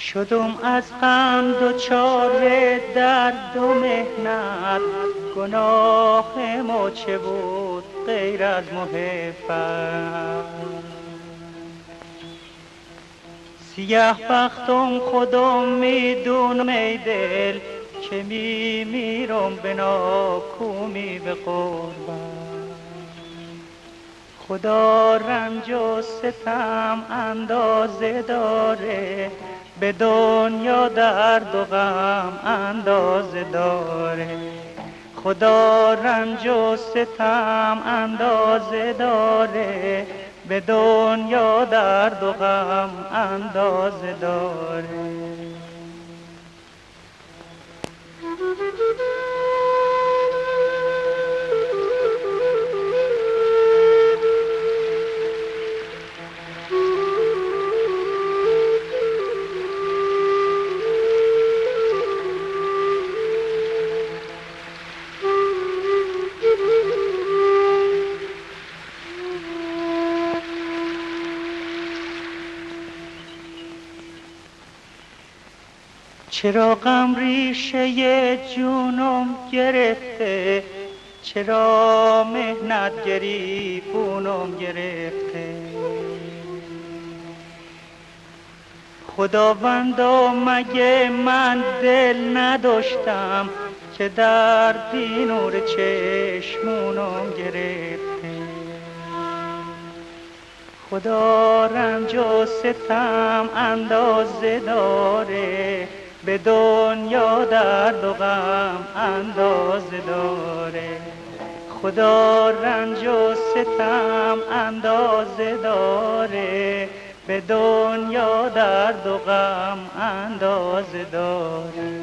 شدم از غم دچار درد و محنت، گناه ما چه بود غیر از محبت. سیاه بختم خودم میدونم ای دل، که میمیرم به ناکومی به قربت. خدا رنج و ستم اندازه داره، به دنیا درد و غم اندازه داره. خدا رنج و ستم اندازه داره، به دنیا درد و غم اندازه داره. چرا غم ریشه جونم گرفته، چرا محنت گریبونم گرفته. خداوندا مگه من دل نداشتم، که دردی نور چشمونم گرفته. خدا رنج و ستم اندازه داره، به دنیا درد و غم اندازه داره. خدا رنج و ستم اندازه داره، به دنیا درد و غم اندازه داره.